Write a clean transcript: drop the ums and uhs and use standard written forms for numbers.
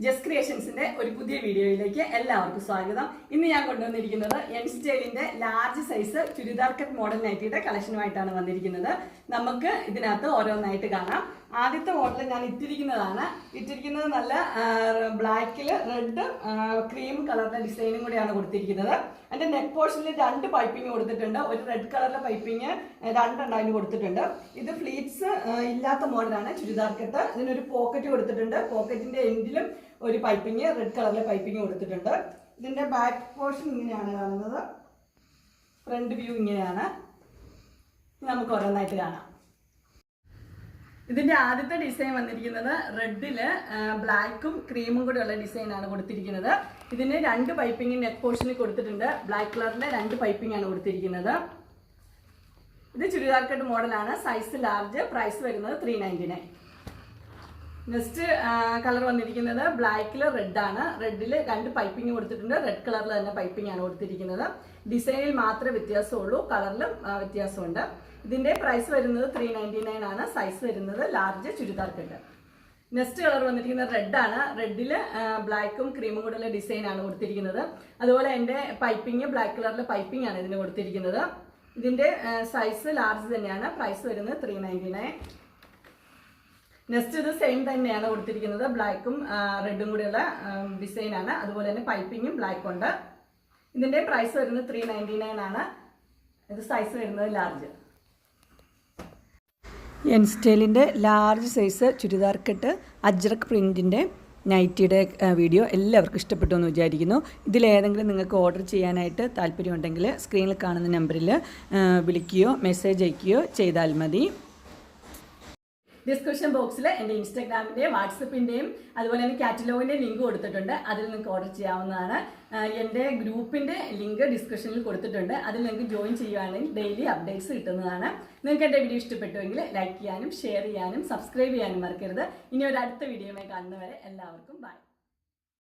Just ക്രിയേഷൻസിന്റെ ഒരു പുതിയ വീഡിയോയിലേക്ക് എല്ലാവർക്കും സ്വാഗതം. ഇന്ന് ഞാൻ കൊണ്ടുവന്നിരിക്കുന്നത് എൻ സ്റ്റൈലിന്റെ large size churidar cut model നൈറ്റിയുടെ കളക്ഷനുമായിട്ടാണ് വന്നിരിക്കുന്നത്. നമുക്ക് ഇതിനകത്ത് ഓരോന്നായിട്ട് കാണാം. ആദ്യത്തെ മോഡൽ ഞാൻ ഇട്ടിരിക്കുന്നത് നല്ല ബ്ലാക്കിൽ റെഡ് ക്രീം കളറിന്റെ ഡിസൈനും കൂടിയാണ് കൊടുത്തിരിക്കുന്നത്. അതിന്റെ നെക്ക് പോർഷനിൽ 2 പൈപ്പിംഗ് കൊടുത്തിട്ടുണ്ട്. ഒരു റെഡ് കളറിലെ പൈപ്പിംഗ് 2 അതിന് കൊടുത്തിട്ടുണ്ട്. ഇത് ഫ്ലീറ്റ്സ് ഇല്ലാത്ത മോഡലാണ് ചുരിദാർ കട്ട്. ഇതിനൊരു പോക്കറ്റ് കൊടുത്തിട്ടുണ്ട്. പോക്കറ്റിന്റെ എൻഡിലും ഒരു പൈപ്പിംഗ് റെഡ് കളറിലെ പൈപ്പിംഗ് കൊടുത്തിട്ടുണ്ട്. ഇതിന്റെ ബാക്ക് പോർഷൻ ഇങ്ങനെയാണ് കാണുന്നത്. ഫ്രണ്ട് വ്യൂ ഇങ്ങനെയാണ്. നമുക്ക് ഓരോന്നായിട്ട് കാണാം. ഇതിന്റെ ആദ്യത്തെ ഡിസൈൻ വന്നിരിക്കുന്നത് റെഡില് ബ്ലാക്കും ക്രീമും കൂടെ ഉള്ള ഡിസൈനാണ് കൊടുത്തിരിക്കുന്നത്. ഇതിന് 2 പൈപ്പിംഗ് നെക്ക് പോർഷനിൽ കൊടുത്തിട്ടുണ്ട്. ബ്ലാക്ക് കളറിന്റെ 2 പൈപ്പിംഗ് ആണ് കൊടുത്തിരിക്കുന്നത്. ഇത് ചുരിദാർ കട്ട് മോഡലാണ്. Size large. പ്രൈസ് വരുന്നത് 399. നെക്സ്റ്റ് കളർ വന്നിരിക്കുന്നത് ബ്ലാക്കിൽ റെഡ് ആണ്. റെഡില് 2 പൈപ്പിംഗ് കൊടുത്തിട്ടുണ്ട്. റെഡ് കളറിൽ തന്നെ പൈപ്പിംഗ് ആണ് കൊടുത്തിരിക്കുന്നത്. ഡിസൈനിൽ മാത്രമേ വ്യത്യാസമുള്ളൂ, കളറിലും വ്യത്യാസമുണ്ട്. ഇതിന്റെ പ്രൈസ് വരുന്നത് 399 ആണ്. സൈസ് വരുന്നത് large churidar cut. Next colour വന്നിരിക്കുന്നത് റെഡ് ആണ്. റെഡില് ബ്ലാക്കും ക്രീമും കൂടെയുള്ള ഡിസൈൻ ആണ് കൊടുത്തിരിക്കുന്നത്. അതുപോലെ എൻ്റെ പൈപ്പിംഗ് ബ്ലാക്ക് കളറിലെ പൈപ്പിംഗ് ആണ് ഇതിന് കൊടുത്തിരിക്കുന്നത്. ഇതിന്റെ സൈസ് ലാർജ് തന്നെയാണ്. പ്രൈസ് വരുന്നത് 399. നെക്സ്റ്റ് ഇത് സെയിം തന്നെയാണ് കൊടുത്തിരിക്കുന്നത്. ബ്ലാക്കും റെഡും കൂടെയുള്ള ഡിസൈനാണ്. അതുപോലെ തന്നെ പൈപ്പിങ്ങും ബ്ലാക്ക് ഉണ്ട്. ഇതിന്റെ പ്രൈസ് വരുന്നത് 399 ആണ്. ഇത് സൈസ് വരുന്നത് ലാർജ്. എൻ സ്റ്റൈലിൻ്റെ large size churidar cut ajrak പ്രിൻറ്റിൻ്റെ നൈറ്റിയുടെ വീഡിയോ എല്ലാവർക്കും ഇഷ്ടപ്പെട്ടു എന്ന് വിചാരിക്കുന്നു. ഇതിലേതെങ്കിലും നിങ്ങൾക്ക് ഓർഡർ ചെയ്യാനായിട്ട് താല്പര്യമുണ്ടെങ്കിൽ സ്ക്രീനിൽ കാണുന്ന നമ്പറിൽ വിളിക്കുകയോ മെസ്സേജ് അയക്കുകയോ ചെയ്താൽ മതി. ഡിസ്ക്രിപ്ഷൻ ബോക്സിൽ എൻ്റെ ഇൻസ്റ്റാഗ്രാമിൻ്റെയും വാട്സപ്പിൻ്റെയും അതുപോലെ തന്നെ കാറ്റലോഗിൻ്റെ ലിങ്ക് കൊടുത്തിട്ടുണ്ട്. അതിൽ നിങ്ങൾക്ക് ഓർഡർ ചെയ്യാവുന്നതാണ്. എൻ്റെ ഗ്രൂപ്പിൻ്റെ ലിങ്ക് ഡിസ്ക്രിപ്ഷനിൽ കൊടുത്തിട്ടുണ്ട്. അതിൽ നിങ്ങൾക്ക് ജോയിൻ ചെയ്യുകയാണെങ്കിൽ ഡെയിലി അപ്ഡേറ്റ്സ് കിട്ടുന്നതാണ്. നിങ്ങൾക്ക് എൻ്റെ വീഡിയോ ഇഷ്ടപ്പെട്ടുവെങ്കിൽ ലൈക്ക് ചെയ്യാനും ഷെയർ ചെയ്യാനും സബ്സ്ക്രൈബ് ചെയ്യാനും മറക്കരുത്. ഇനി ഒരു അടുത്ത വീഡിയോയുമായി കാണുന്നവരെ എല്ലാവർക്കും ബൈ.